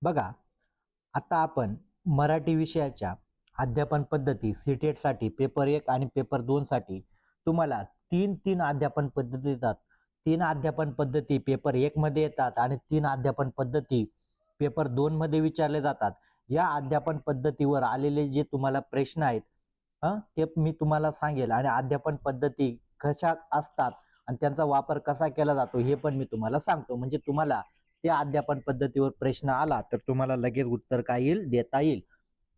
बघा, आता आपण मराठी विषयाच्या अध्यापन पद्धती साठी पेपर 1 आणि पेपर 2 साठी तुम्हाला 3 अध्यापन पद्धती येतात. 3 अध्यापन पद्धती पेपर 1 मध्ये येतात आणि 3 अध्यापन पद्धती पेपर 2 मध्ये विचारले जातात. या अध्यापन पद्धतीवर आलेले जे तुम्हाला प्रश्न आहेत, ते मी तुम्हाला सांगेल आणि अध्यापन पद्धती कशा असतात आणि त्यांचा वापर कसा केला जातो हे पण मी तुम्हाला सांगतो. म्हणजे तुम्हाला त्या अध्यापन पद्धतीवर प्रश्न आला तर तुम्हाला लगेच उत्तर काय येईल, देता येईल.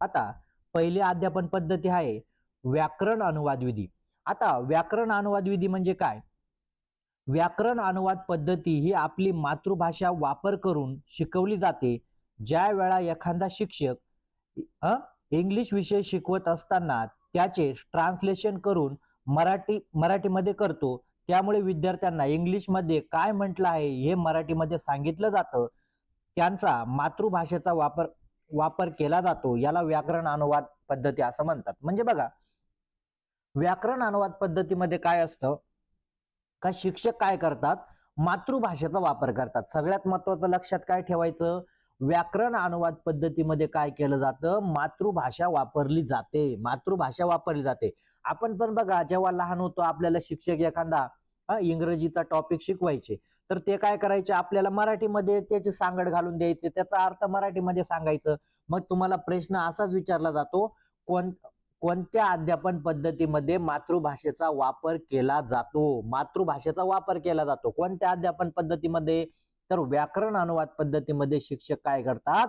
आता पहिली अध्यापन पद्धती आहे व्याकरण अनुवाद विधी. आता व्याकरण अनुवाद विधी म्हणजे काय? व्याकरण अनुवाद पद्धती ही आपली मातृभाषा वापर करून शिकवली जाते. ज्या वेळा एखादा शिक्षक इंग्लिश विषय शिकवत असताना त्याचे ट्रान्सलेशन करून मराठीमध्ये करतो, त्यामुळे विद्यार्थ्यांना इंग्लिशमध्ये काय म्हटलं आहे हे मराठीमध्ये सांगितलं जातं. त्यांचा मातृभाषेचा वापर वापर केला जातो. याला व्याकरण अनुवाद पद्धती असं म्हणतात. म्हणजे बघा, व्याकरण अनुवाद पद्धतीमध्ये काय असतं का शिक्षक काय करतात, मातृभाषेचा वापर करतात. सगळ्यात महत्वाचं लक्षात काय ठेवायचं, व्याकरण अनुवाद पद्धतीमध्ये काय केलं जातं, मातृभाषा वापरली जाते. मातृभाषा वापरली जाते. आपण पण बघा, जेव्हा लहान होतो आपल्याला शिक्षक एखादा इंग्रजीचा टॉपिक शिकवायचे, तर ते काय करायचे, आपल्याला मराठीमध्ये त्याची सांगड घालून द्यायचे, त्याचा अर्थ मराठीमध्ये सांगायचं. मग तुम्हाला प्रश्न असाच विचारला जातो, कोणत्या अध्यापन पद्धतीमध्ये मातृभाषेचा वापर केला जातो? मातृभाषेचा वापर केला जातो कोणत्या अध्यापन पद्धतीमध्ये? तर व्याकरण अनुवाद पद्धतीमध्ये शिक्षक काय करतात,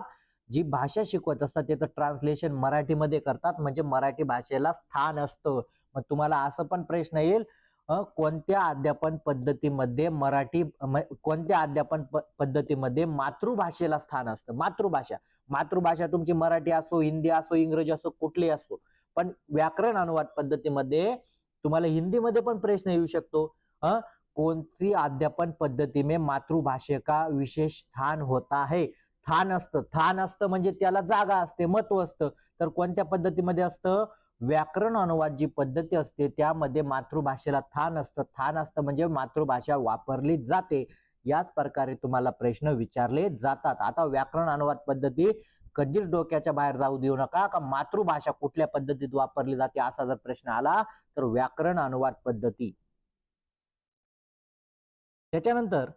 जी भाषा शिकवत असतात त्याचं ट्रान्सलेशन मराठीमध्ये करतात. म्हणजे मराठी भाषेला स्थान असतं. मग तुम्हाला असं पण प्रश्न येईल, कोणत्या अध्यापन पद्धतीमध्ये कोणत्या अध्यापन पद्धतीमध्ये मातृभाषेला स्थान असतं? मातृभाषा तुमची मराठी असो, हिंदी असो, इंग्रजी असो, कुठली असो. पण व्याकरण अनुवाद पद्धतीमध्ये तुम्हाला हिंदीमध्ये पण प्रश्न येऊ शकतो, कौन अध्यापन पद्धती में मातृभाषे का विशेष स्थान होता है? स्थान असतं म्हणजे त्याला जागा असते, महत्व असतं. तर कोणत्या पद्धतीमध्ये असतं? व्याकरण अनुवाद जी पद्धती असते त्यामध्ये मातृभाषेला स्थान असतं म्हणजे मातृभाषा वापरली जाते. याच प्रकारे तुम्हाला प्रश्न विचारले जातात. आता व्याकरण अनुवाद पद्धती कधीच डोक्याच्या बाहेर जाऊ देऊ नका का मातृभाषा कुठल्या पद्धतीत वापरली जाते असा जर प्रश्न आला तर व्याकरण अनुवाद पद्धती. त्याच्यानंतर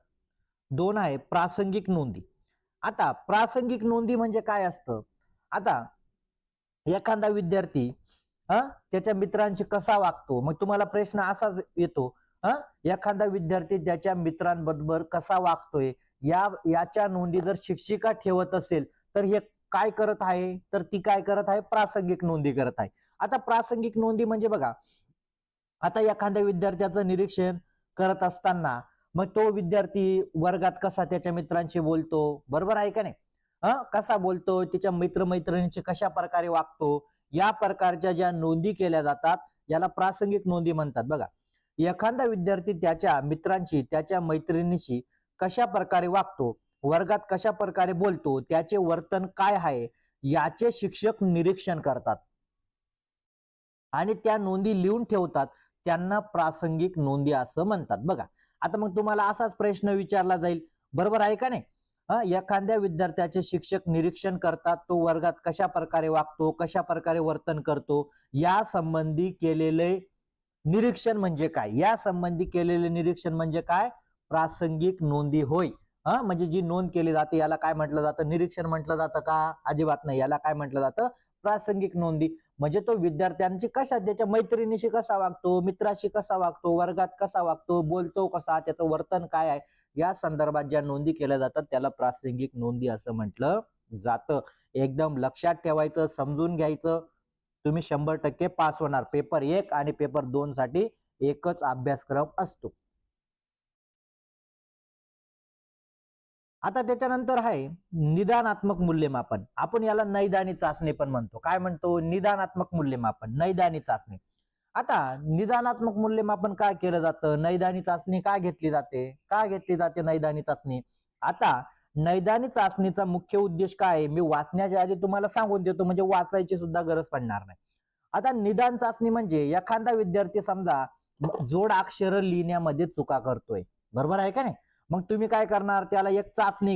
2 आहे प्रासंगिक नोंदी. आता प्रासंगिक नोंदी म्हणजे काय असतं? आता एखादा विद्यार्थी त्याच्या मित्रांशी कसा वागतो, मग तुम्हाला प्रश्न असाच येतो, एखादा विद्यार्थी त्याच्या मित्रांबरोबर कसा वागतोय याच्या नोंदी जर शिक्षिका ठेवत असेल तर हे काय करत आहे, तर ती काय करत आहे, प्रासंगिक नोंदी करत आहे. आता प्रासंगिक नोंदी म्हणजे बघा, आता एखाद्या विद्यार्थ्याचं निरीक्षण करत असताना मग तो विद्यार्थी वर्गात कसा त्याच्या मित्रांशी बोलतो, बरोबर आहे का नाही, कसा बोलतो, त्याच्या मित्रमैत्रिणींशी कशा प्रकारे वागतो, या प्रकारच्या ज्या नोंदी केल्या जातात याला प्रासंगिक नोंदी म्हणतात. बघा, एखादा विद्यार्थी त्याच्या मित्रांशी त्याच्या मैत्रिणीशी कशा प्रकारे वागतो, वर्गात कशा प्रकारे बोलतो, त्याचे वर्तन काय आहे याचे शिक्षक निरीक्षण करतात आणि त्या नोंदी लिहून ठेवतात. त्यांना प्रासंगिक नोंदी असं म्हणतात. बघा, आता मग तुम्हाला असाच प्रश्न विचारला जाईल, बरोबर आहे का नाही, एखाद्या विद्यार्थ्याचे शिक्षक निरीक्षण करतात, तो वर्गात कशा प्रकारे वागतो, कशा प्रकारे वर्तन करतो, या संबंधी केलेले निरीक्षण म्हणजे काय, या संबंधी केलेले निरीक्षण म्हणजे काय, प्रासंगिक नोंदी होय. म्हणजे जी नोंद केली जाते याला काय म्हटलं जातं, निरीक्षण म्हटलं जातं का? अजिबात नाही. याला काय म्हटलं जातं, प्रासंगिक नोंदी. म्हणजे तो विद्यार्थ्यांची कशा, त्याच्या मैत्रिणीशी कसा वागतो, मित्राशी कसा वागतो, वर्गात कसा वागतो, बोलतो कसा, त्याचं वर्तन काय आहे, या संदर्भात ज्या नोंदी केल्या जातात त्याला प्रासंगिक नोंदी असं म्हटलं जातं. एकदम लक्षात ठेवायचं, समजून घ्यायचं. तुम्ही 100% पास होणार. पेपर 1 आणि पेपर 2 साठी एकच अभ्यासक्रम असतो. आता त्याच्यानंतर आहे निदानात्मक मूल्यमापन. आपण याला नैदानी चाचणी पण म्हणतो. काय म्हणतो? निदानात्मक मूल्यमापन, नैदानी चाचणी. आता निदानात्मक मूल्यमापन काय केलं जातं, नैदानी चाचणी काय घेतली जाते, काय घेतली जाते नैदानी चाचणी? आता नैदानी चाचणीचा मुख्य उद्देश काय आहे, मी वाचण्याच्या आधी तुम्हाला सांगून देतो म्हणजे वाचायची सुद्धा गरज पडणार नाही. आता निदान चाचणी म्हणजे एखादा विद्यार्थी समजा जोड अक्षर लिहिण्यामध्ये चुका करतोय, बरोबर आहे का नाही, मग तुम्ही काय करणार, त्याला एक चाचणी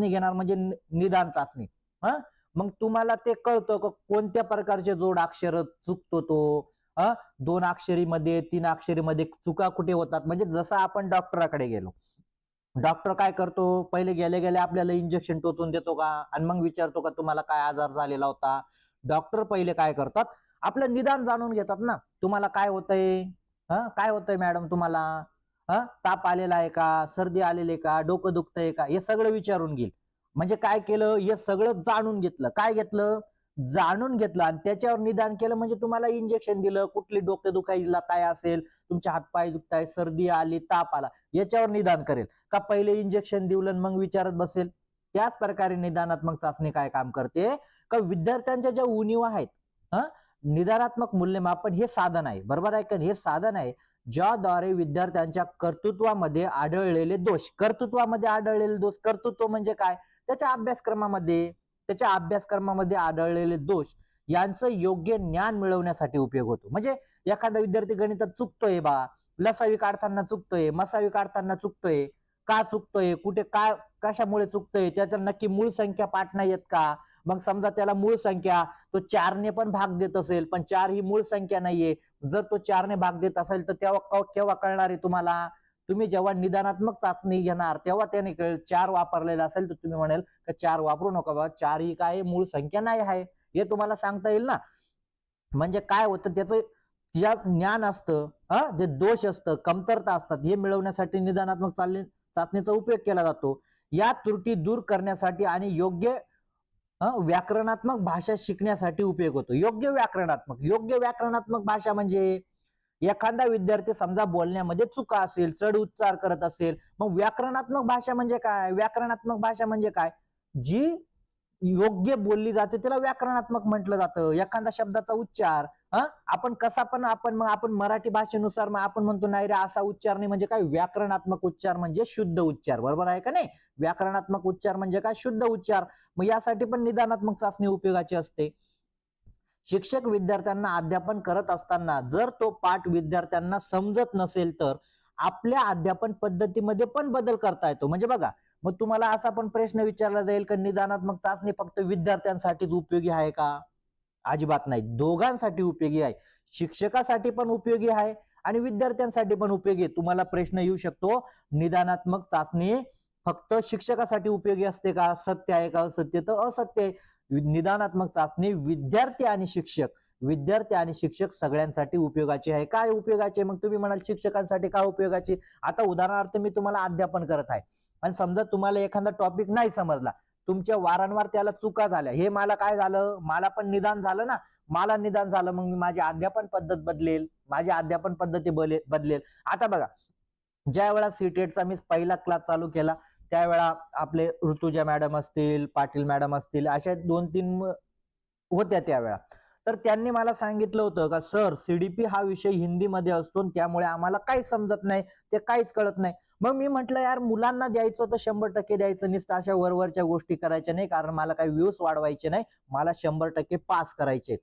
घेणार म्हणजे निदान चाचणी. हा, मग तुम्हाला ते कळतं की कोणत्या प्रकारचे जोडाक्षर चुकतो तो, 2 अक्षरी मध्ये 3 अक्षरी मध्ये चुका कुठे होतात. म्हणजे जसं आपण डॉक्टराकडे गेलो, डॉक्टर काय करतो, पहिले गेले गेले आपल्याला इंजेक्शन टोचून देतो का आणि मग विचारतो का तुम्हाला काय आजार झालेला होता. डॉक्टर पहिले काय करतात, आपलं निदान जाणून घेतात ना, तुम्हाला काय होतंय, काय होतंय मॅडम तुम्हाला, ताप आलेला आहे का, सर्दी आलेली आहे का, डोकं दुखतंय का, हे सगळं विचारून घेईल. म्हणजे काय केलं, हे सगळं जाणून घेतलं. काय घेतलं, जाणून घेतलं आणि त्याच्यावर निदान केलं. म्हणजे तुम्हाला इंजेक्शन दिलं, कुठली डोकं दुखायला काय असेल, तुमचे हातपाय दुखताय, सर्दी आली, ताप आला, याच्यावर निदान करेल का पहिले इंजेक्शन दिलं मग विचारत बसेल. त्याच प्रकारे निदानात्मक चाचणी काय काम करते, का विद्यार्थ्यांच्या ज्या उणीवा आहेत, निदानात्मक मूल्यमापन हे साधन आहे, बरोबर आहे का, हे साधन आहे ज्याद्वारे विद्यार्थ्यांच्या कर्तृत्वामध्ये आढळलेले दोष, कर्तृत्व म्हणजे काय, त्याच्या अभ्यासक्रमामध्ये आढळलेले दोष यांचं योग्य ज्ञान मिळवण्यासाठी उपयोग होतो. म्हणजे एखादा विद्यार्थी गणितात चुकतोय बा, लसावी काढताना चुकतोय, मसावी काढताना चुकतोय, का चुकतोय, कुठे काय कशामुळे चुकतोय, त्याच्या नक्की मूळ संख्या पाठ नाही येत का. मग समजा त्याला मूळ संख्या तो 4ने पण भाग देत असेल, पण 4 ही मूळ संख्या नाहीये, जर तो 4ने भाग देत असेल तर तेव्हा केव्हा कळणार आहे तुम्हाला, तुम्ही जेव्हा निदानात्मक चाचणी घेणार तेव्हा त्याने 4 वापरलेला असेल तर तुम्ही म्हणाल का 4 वापरू नका बाबा, 4 ही काय मूळ संख्या नाही आहे, हे तुम्हाला सांगता येईल ना. म्हणजे काय होतं, त्याचं ज्ञान असतं, जे दोष असतं, कमतरता असतात, हे मिळवण्यासाठी निदानात्मक चाचणीचा उपयोग केला जातो. या त्रुटी दूर करण्यासाठी आणि योग्य व्याकरणात्मक भाषा शिकण्यासाठी उपयोग होतो. योग्य व्याकरणात्मक भाषा म्हणजे एखादा विद्यार्थी समजा बोलण्यामध्ये चुका असेल, चढ उच्चार करत असेल, मग व्याकरणात्मक भाषा म्हणजे काय, जी योग्य बोलली जाते त्याला व्याकरणात्मक म्हटलं जातं. एखाद्या शब्दाचा उच्चार आपण मराठी भाषेनुसार मग आपण म्हणतो नाही रे असा उच्चार नाही, म्हणजे काय, व्याकरणात्मक उच्चार म्हणजे शुद्ध उच्चार, बरोबर आहे का नाही. व्याकरणात्मक उच्चार म्हणजे काय, शुद्ध उच्चार. मग यासाठी पण निदानात्मक चाचणी उपयोगाची असते. शिक्षक विद्यार्थ्यांना अध्यापन करत असताना जर तो पाठ विद्यार्थ्यांना समजत नसेल तर आपल्या अध्यापन पद्धतीमध्ये पण बदल करता येतो. म्हणजे बघा, मग तुम्हाला असा पण प्रश्न विचारला जाईल की निदानात्मक चाचणी फक्त विद्यार्थ्यांसाठीच उपयोगी आहे का, अजिबात नाही, दोघांसाठी उपयोगी आहे. शिक्षकासाठी पण उपयोगी आहे आणि विद्यार्थ्यांसाठी पण उपयोगी आहे. तुम्हाला प्रश्न येऊ शकतो, निदानात्मक चाचणी फक्त शिक्षकासाठी उपयोगी असते का, सत्य आहे का असत्य, तर असत्य आहे. निदानात्मक चाचणी विद्यार्थी आणि शिक्षक सगळ्यांसाठी उपयोगाची आहे. काय उपयोगाची, मग तुम्ही म्हणाल शिक्षकांसाठी काय उपयोगाची. आता उदाहरणार्थ मी तुम्हाला अध्यापन करत आहे आणि समजा तुम्हाला एखादा टॉपिक नाही समजला, तुमच्या वारंवार त्याला चुका झाल्या, हे मला काय झालं, मला पण निदान झालं ना, मग मी माझी अध्यापन पद्धत बदलेल. आता बघा, ज्या वेळा सीटेटचा मी पहिला क्लास चालू केला त्यावेळा आपले ऋतुजा मॅडम असतील, पाटील मॅडम असतील, अशा 2-3 होत्या त्यावेळा. तर त्यांनी मला सांगितलं होतं का सर सीडीपी हा विषय हिंदीमध्ये असतो त्यामुळे आम्हाला काही समजत नाही, ते काहीच कळत नाही. मग मी म्हटलं यार मुलांना द्यायचं तर 100% द्यायचं, नुसतं अशा वरवरच्या गोष्टी करायच्या नाही, कारण मला काही व्ह्यूज वाढवायचे नाही, मला 100% पास करायचे.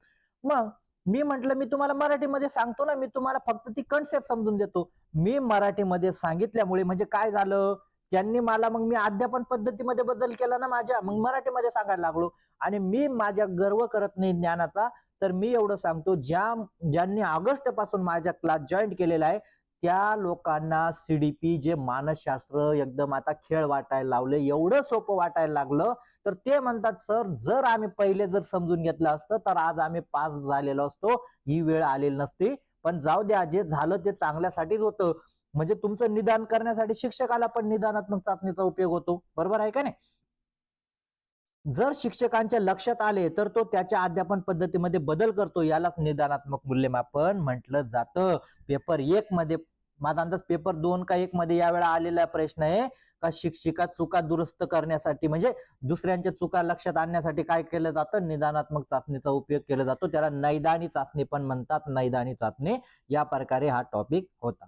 मग मी म्हटलं मी तुम्हाला मराठीमध्ये सांगतो ना, मी तुम्हाला फक्त ती कन्सेप्ट समजून देतो. मी मराठीमध्ये सांगितल्यामुळे म्हणजे काय झालं, त्यांनी मला, मग मी अध्यापन पद्धतीमध्ये बदल केला ना माझ्या, मग मराठीमध्ये सांगायला लागलो. आणि मी माझ्या गर्व करत नाही ज्ञानाचा, तर मी एवढं सांगतो, ज्यांनी ऑगस्ट पासून माझ्या क्लास जॉईन केलेला आहे त्या लोकांना सीडीपी जे मानसशास्त्र एकदम आता खेळ वाटायला लावले, एवढं सोपं वाटायला लागलं, तर ते म्हणतात सर जर आम्ही पहिले समजून घेतलं असतं तर आज आम्ही पास झालेलो असतो, ही वेळ आलेली नसती. पण जाऊ द्या, जे झालं ते चांगल्यासाठीच होतं. म्हणजे तुमचं निदान करण्यासाठी शिक्षकाला पण निदानात्मक चाचणीचा उपयोग होतो, बरोबर आहे का नाही. जर शिक्षकांच्या लक्षात आले तर तो त्याच्या अध्यापन पद्धतीमध्ये बदल करतो, यालाच निदानात्मक मूल्यमापन म्हटलं जातं. पेपर 1 मध्ये, माझा अंदाज पेपर 2 का 1 मध्ये यावेळा आलेला प्रश्न आहे का शिक्षिका चुका दुरुस्त करण्यासाठी, म्हणजे दुसऱ्यांच्या चुका लक्षात आणण्यासाठी काय केलं जातं, निदानात्मक चाचणीचा उपयोग केला जातो. त्याला नैदानी चाचणी पण म्हणतात, नैदानी चाचणी. या प्रकारे हा टॉपिक होता.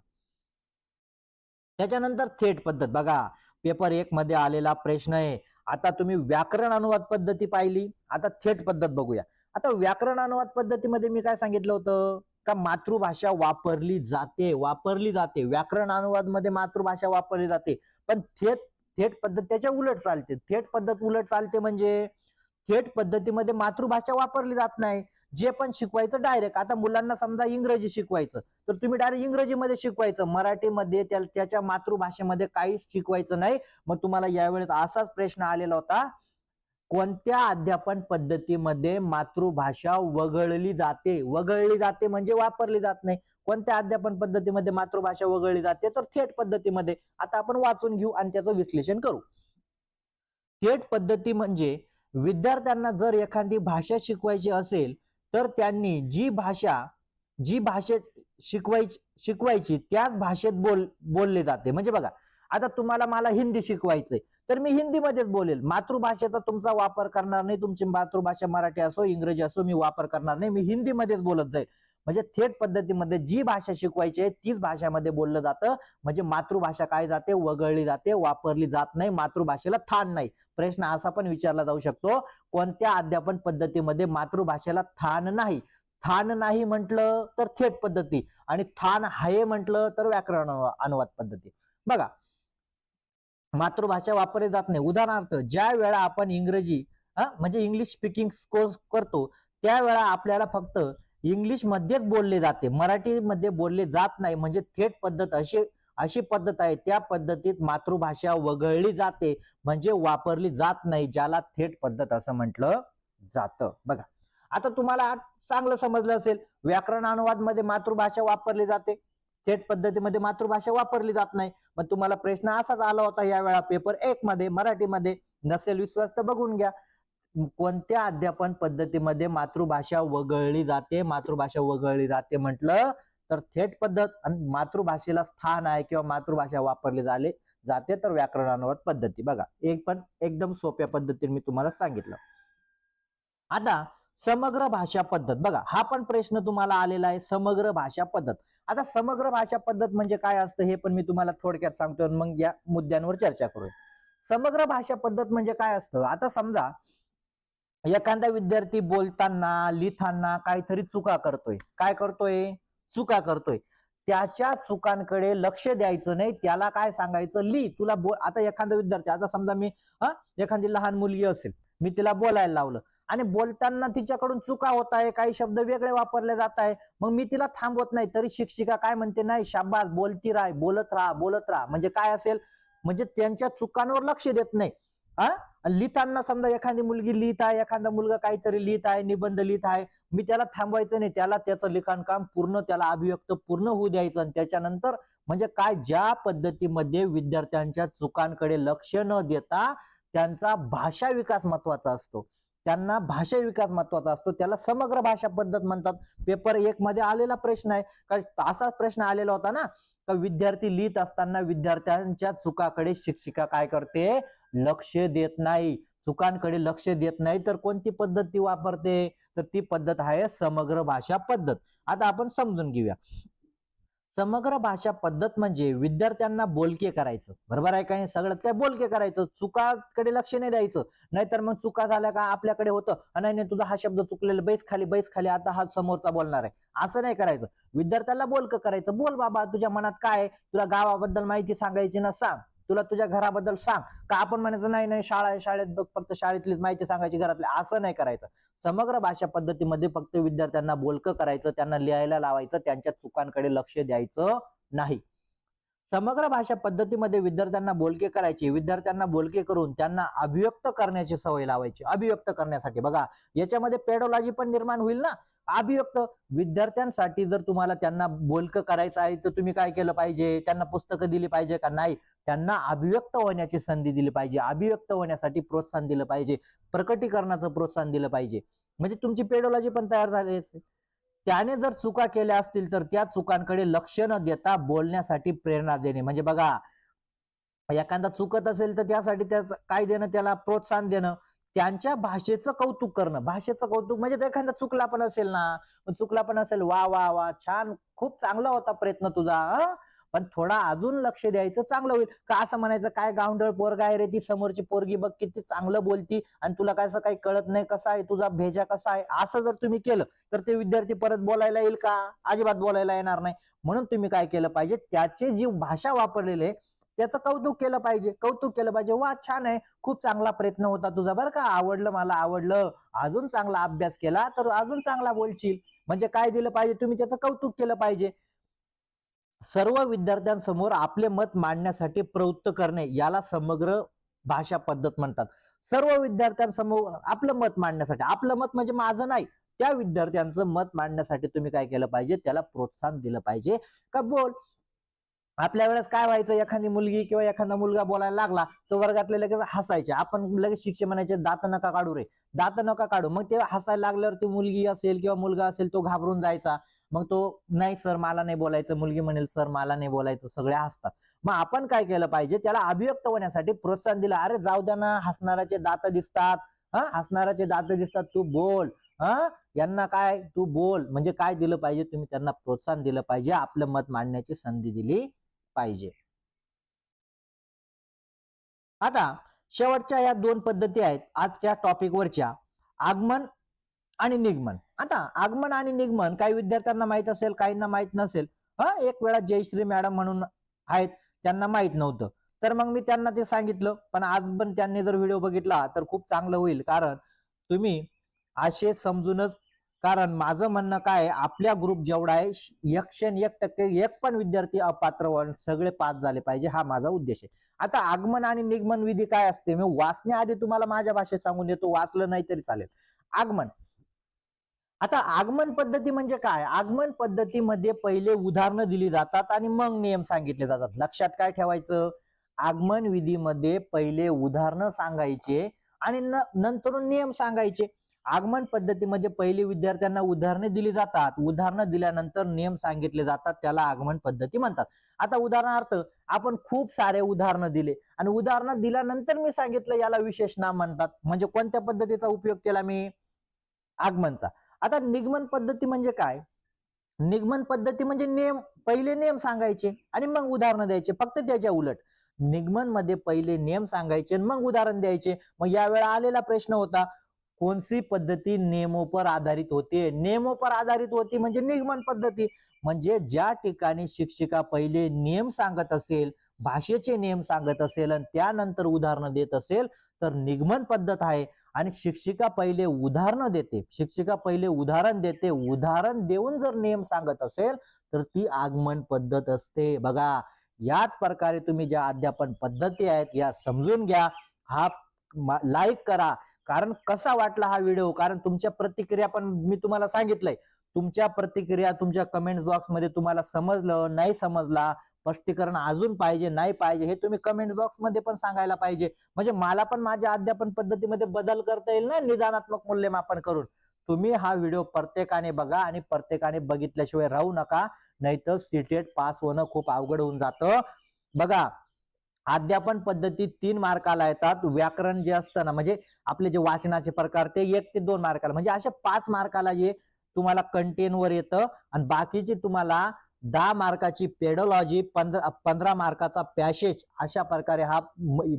त्याच्यानंतर थेट पद्धत बघा, पेपर 1 मध्ये आलेला प्रश्न आहे. आता तुम्ही व्याकरण अनुवाद पद्धती पाहिली, आता थेट पद्धत बघूया. आता व्याकरण अनुवाद पद्धतीमध्ये मी काय सांगितलं होतं, का मातृभाषा वापरली जाते. व्याकरण अनुवाद मध्ये मातृभाषा वापरली जाते, पण थेट थेट पद्धत त्याच्या उलट चालते. थेट पद्धत उलट चालते म्हणजे थेट पद्धतीमध्ये मातृभाषा वापरली जात नाही. जे पण शिकवायचं डायरेक्ट, आता मुलांना समजा इंग्रजी शिकवायचं तर तुम्ही डायरेक्ट इंग्रजीमध्ये शिकवायचं, मराठीमध्ये त्याच्या मातृभाषेमध्ये काहीच शिकवायचं नाही. मग तुम्हाला यावेळेस असाच प्रश्न आलेला होता, कोणत्या अध्यापन पद्धतीमध्ये मातृभाषा वगळली जाते म्हणजे वापरली जात नाही. कोणत्या अध्यापन पद्धतीमध्ये मातृभाषा वगळली जाते, तर थेट पद्धतीमध्ये. आता आपण वाचून घेऊ आणि त्याचं विश्लेषण करू. थेट पद्धती म्हणजे विद्यार्थ्यांना जर एखादी भाषा शिकवायची असेल तर त्यांनी जी भाषेत शिकवायची त्याच भाषेत बोलले जाते. म्हणजे बघा, आता तुम्हाला मला हिंदी शिकवायचंय तर मी हिंदीमध्येच बोलेल, मातृभाषेचा तुमचा वापर करणार नाही. तुमची मातृभाषा मराठी असो इंग्रजी असो मी वापर करणार नाही, मी हिंदीमध्येच बोलत जाईल. म्हणजे थेट पद्धतीमध्ये जी भाषा शिकवायची आहे तीच भाषेमध्ये बोललं जातं. म्हणजे मातृभाषा काय जाते, वगळली जाते, वापरली जात नाही, मातृभाषेला स्थान नाही. प्रश्न असा पण विचारला जाऊ शकतो, कोणत्या अध्यापन पद्धतीमध्ये मातृभाषेला स्थान नाही. स्थान नाही म्हटलं तर थेट पद्धती, आणि स्थान आहे म्हटलं तर व्याकरण अनुवाद पद्धती. बघा, मातृभाषा वापरली जात नाही. उदाहरणार्थ, ज्या वेळा आपण इंग्रजी म्हणजे इंग्लिश स्पीकिंग कोर्स करतो त्यावेळा आपल्याला फक्त इंग्लिश मध्येच बोलले जाते, मराठीमध्ये बोलले जात नाही. म्हणजे थेट पद्धत अशी पद्धत आहे, त्या पद्धतीत मातृभाषा वगळली जाते म्हणजे वापरली जात नाही, ज्याला थेट पद्धत असं म्हटलं जातं. बघा, आता तुम्हाला चांगलं समजलं असेल, व्याकरण अनुवाद मध्ये मातृभाषा वापरली जाते, थेट पद्धतीमध्ये मातृभाषा वापरली जात नाही. मग तुम्हाला प्रश्न असाच आला होता यावेळा पेपर 1 मध्ये मराठीमध्ये. नसेल विश्वास तर बघून घ्या, कोणत्या अध्यापन पद्धतीमध्ये मातृभाषा वगळली जाते. मातृभाषा वगळली जाते म्हटलं तर थेट पद्धत, आणि मातृभाषेला स्थान आहे किंवा मातृभाषा वापरली जाते तर व्याकरण अनुवाद पद्धती. बघा, एक पण एकदम सोप्या पद्धतीने मी तुम्हाला सांगितलं. आता समग्र भाषा पद्धत बघा, हा पण प्रश्न तुम्हाला आलेला आहे, समग्र भाषा पद्धत. आता समग्र भाषा पद्धत म्हणजे काय असतं हे पण मी तुम्हाला थोडक्यात सांगतो, मग या मुद्द्यांवर चर्चा करूया. समग्र भाषा पद्धत म्हणजे काय असतं, आता समजा एखादा विद्यार्थी बोलताना लिहिताना काहीतरी चुका करतोय, काय करतोय, चुका करतोय, त्याच्या चुकांकडे लक्ष द्यायचं नाही, त्याला काय सांगायचं, लिह, तुला बोल. आता एखादा विद्यार्थी, आता समजा मी एखादी लहान मुलगी असेल, मी तिला बोलायला लावलं आणि बोलताना तिच्याकडून चुका होत आहे, काही शब्द वेगळे वापरले जात आहे, मग मी तिला थांबवत नाही, तरी शिक्षिका काय म्हणते, नाही शाबास, बोलती राह, बोलत राहा. म्हणजे काय असेल, म्हणजे त्यांच्या चुकांवर लक्ष देत नाही. लिहिताना समजा एखादी मुलगी लिहित आहे, एखादा मुलगा काहीतरी लिहित आहे, निबंध लिहित आहे, मी त्याला थांबवायचं नाही, त्याला त्याचं लिखाण काम पूर्ण, त्याला अभिव्यक्त पूर्ण होऊ द्यायचं. आणि त्याच्यानंतर म्हणजे काय, ज्या पद्धतीमध्ये विद्यार्थ्यांच्या चुकांकडे लक्ष न देता त्यांचा भाषा विकास महत्वाचा असतो, त्यांना भाषा विकास महत्वाचा असतो, त्याला समग्र भाषा पद्धत म्हणतात. पेपर 1 मध्ये आलेला प्रश्न आहे, असाच प्रश्न आलेला होता ना, का विद्यार्थी लिहित असताना विद्यार्थ्यांच्या चुकाकडे शिक्षिका काय करते, लक्ष देत नाही, चुकांकडे लक्ष देत नाही, तर कोणती पद्धती वापरते, तर ती पद्धत आहे समग्र भाषा पद्धत. आता आपण समजून घेऊया. समग्र भाषा पद्धत म्हणजे विद्यार्थ्यांना बोलके करायचं, बरोबर आहे का नाही, सगळं काय बोलके करायचं, चुकाकडे लक्ष नाही द्यायचं. नाहीतर मग चुका झाल्या का आपल्याकडे होतं, नाही तुझा हा शब्द चुकलेला, बैस खाली, आता हा समोरचा बोलणार आहे, असं नाही करायचं. विद्यार्थ्याला बोलकं करायचं, बोल बाबा, तुझ्या मनात काय, तुला गावाबद्दल माहिती सांगायची ना, सांग, तुला तुझ्या घराबद्दल सांग. का आपण म्हणायचं नाही शाळा आहे, शाळेत फक्त शाळेतलीच माहिती सांगायची, घरातली, असं नाही करायचं. समग्र भाषा पद्धतीमध्ये फक्त विद्यार्थ्यांना बोलकं करायचं, त्यांना लिहायला लावायचं, त्यांच्या चुकांकडे लक्ष द्यायचं नाही. समग्र भाषा पद्धतीमध्ये विद्यार्थ्यांना बोलके करायचे, विद्यार्थ्यांना बोलके करून त्यांना अभिव्यक्त करण्याची सवय लावायची. अभिव्यक्त करण्यासाठी बघा, याच्यामध्ये पेडोलॉजी पण निर्माण होईल ना. अभिव्यक्त विद्यार्थ्यांसाठी जर तुम्हाला त्यांना बोलकं करायचं आहे तर तुम्ही काय केलं पाहिजे, त्यांना पुस्तकं दिली पाहिजे का, नाही, त्यांना अभिव्यक्त होण्याची संधी दिली पाहिजे, अभिव्यक्त होण्यासाठी प्रोत्साहन दिलं पाहिजे, प्रकटीकरणाचं प्रोत्साहन दिलं पाहिजे. म्हणजे तुमची पेडोलॉजी पण तयार झाली असेल. त्याने जर चुका केल्या असतील तर त्या चुकांकडे लक्ष न देता बोलण्यासाठी प्रेरणा देणे. म्हणजे बघा, एखादा चुकत असेल तर त्यासाठी त्याचं काय देणं, त्याला प्रोत्साहन देणं, त्यांच्या भाषेचं कौतुक करणं. भाषेचं कौतुक म्हणजे एखादा चुकला पण असेल, वा वा वा, छान, खूप चांगला होता प्रयत्न तुझा, पण थोडा अजून लक्ष द्यायचं, चांगलं होईल. का असं म्हणायचं काय गावंढळ पोरगा आहे रे, ती समोरची पोरगी बघ किती चांगलं बोलती आणि तुला काय असं काही कळत नाही, कसा आहे तुझा भेजा कसा आहे, असं जर तुम्ही केलं तर ते विद्यार्थी परत बोलायला येईल का? अजिबात बोलायला येणार नाही. म्हणून तुम्ही काय केलं पाहिजे, त्याची जी भाषा वापरलेली आहे त्याचं कौतुक केलं पाहिजे. कौतुक केलं पाहिजे, वा छान आहे, खूप चांगला प्रयत्न होता तुझा बरं का, आवडलं, मला आवडलं, अजून चांगला अभ्यास केला तर अजून चांगला बोलशील. म्हणजे काय दिलं पाहिजे, तुम्ही त्याचं कौतुक केलं पाहिजे. सर्व विद्यार्थ्यांसमोर आपले मत मांडण्यासाठी प्रवृत्त करणे याला समग्र भाषा पद्धत म्हणतात. सर्व विद्यार्थ्यांसमोर आपलं मत मांडण्यासाठी, आपलं मत म्हणजे माझं नाही, त्या विद्यार्थ्यांचं मत मांडण्यासाठी तुम्ही काय केलं पाहिजे, त्याला प्रोत्साहन दिलं पाहिजे. का बोल. आपल्या वेळेस काय व्हायचं, एखादी मुलगी किंवा एखादा मुलगा बोलायला लागला तर वर्गातले लगेच हसायचे, आपण लगेच शिक्षक म्हणायचे दात नका काढू रे, दात नका काढू. मग ते हसायला लागल्यावर ती मुलगी असेल किंवा मुलगा असेल तो घाबरून जायचा. मग तो नाही सर मला नाही बोलायचं, मुलगी म्हणेल सर मला नाही बोलायचं, सगळे हसतात. मग आपण काय केलं पाहिजे, त्याला अभिव्यक्त होण्यासाठी प्रोत्साहन दिलं. अरे जाऊ द्या ना, हसणाराचे दात दिसतात, हसणाराचे दात दिसतात, तू बोल, यांना काय तू बोल. म्हणजे काय दिलं पाहिजे, तुम्ही त्यांना प्रोत्साहन दिलं पाहिजे, आपलं मत मांडण्याची संधी दिली पाहिजे. आता शेवटच्या या दोन पद्धती आहेत आजच्या टॉपिकवरच्या, आगमन आणि निगमन. आता आगमन आणि निगमन काही विद्यार्थ्यांना माहित असेल, काहींना माहित नसेल. एक वेळा जयश्री मॅडम म्हणून आहेत, त्यांना माहित नव्हतं, तर मग मी त्यांना ते सांगितलं. पण आज पण त्यांनी जर व्हिडिओ बघितला तर खूप चांगलं होईल, कारण तुम्ही असे समजूनच, कारण माझं म्हणणं काय, आपल्या ग्रुप जेवढा आहे 101% एक पण विद्यार्थी अपात्र व्हावे, सगळे पास झाले पाहिजे, हा माझा उद्देश आहे. आता आगमन आणि निगमन विधी काय असते, मी वाचण्याआधी तुम्हाला माझ्या भाषेत सांगून देतो, वाचलं नाही तरी चालेल. आगमन. आता आगमन पद्धती म्हणजे काय, आगमन पद्धतीमध्ये पहिले उदाहरणं दिली जातात आणि मग नियम सांगितले जातात. लक्षात काय ठेवायचं, आगमन विधीमध्ये पहिले उदाहरणं सांगायचे आणि नंतरून नियम सांगायचे. आगमन पद्धतीमध्ये पहिले विद्यार्थ्यांना उदाहरणे दिली जातात, उदाहरणं दिल्यानंतर नियम सांगितले जातात, त्याला आगमन पद्धती म्हणतात. आता उदाहरणार्थ आपण खूप सारे उदाहरणं दिले आणि उदाहरणं दिल्यानंतर मी सांगितलं याला विशेष नाम म्हणतात. म्हणजे कोणत्या पद्धतीचा उपयोग केला मी, आगमनचा. आता निगमन पद्धती म्हणजे काय, निगमन पद्धती म्हणजे पहिले नियम सांगायचे आणि मग उदाहरण द्यायचे, फक्त त्याच्या उलट. निगमन मध्ये पहिले नियम सांगायचे मग उदाहरण द्यायचे. मग यावेळा आलेला प्रश्न होता, कोणती पद्धती नियमों पर आधारित होते, नियमों पर आधारित होती म्हणजे निगमन पद्धती. म्हणजे ज्या ठिकाणी शिक्षिका पहिले नियम सांगत असेल, भाषेचे नियम सांगत असेल आणि त्यानंतर उदाहरणं देत असेल तर निगमन पद्धत आहे. आणि शिक्षिका पहिले उदाहरणं देते, शिक्षिका पहिले उदाहरण देते, उदाहरण देऊन जर नियम सांगत असेल तर ती आगमन पद्धत असते. बघा, याच प्रकारे तुम्ही ज्या अध्यापन पद्धती आहेत या समजून घ्या. हा लाईक करा, कारण कसा वाटला हा व्हिडिओ, कारण तुमच्या प्रतिक्रिया पण मी तुम्हाला सांगितलंय, तुमच्या प्रतिक्रिया तुमच्या कमेंट बॉक्स मध्ये तुम्हाला समजलं नाही समजला, स्पष्टीकरण अजून पाहिजे नाही पाहिजे, हे तुम्ही कमेंट बॉक्स मध्ये पण सांगायला पाहिजे. म्हणजे मला पण माझ्या अध्यापन पद्धतीमध्ये बदल करता येईल ना, निदानात्मक मूल्यमापन करून. तुम्ही हा व्हिडिओ प्रत्येकाने बघा आणि प्रत्येकाने बघितल्याशिवाय राहू नका, नाहीतर सीटेट पास होणं खूप अवघड होऊन जातं. बघा, अध्यापन पद्धती 3 मार्काला येतात. व्याकरण जे असतं ना, म्हणजे आपले जे वाचनाचे प्रकार ते 1 ते 2 मार्काला, म्हणजे अशा 5 मार्काला जे तुम्हाला कंटेन वर येतं आणि बाकीचे तुम्हाला 10 मार्काची पेडोलॉजी, 15 मार्काचा पॅसेज, अशा प्रकारे हा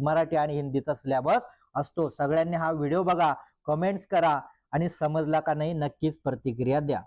मराठी आणि हिंदीचा सिलेबस असतो. सगळ्यांनी हा व्हिडिओ बघा, कमेंट्स करा आणि समजला का नाही नक्कीच प्रतिक्रिया द्या.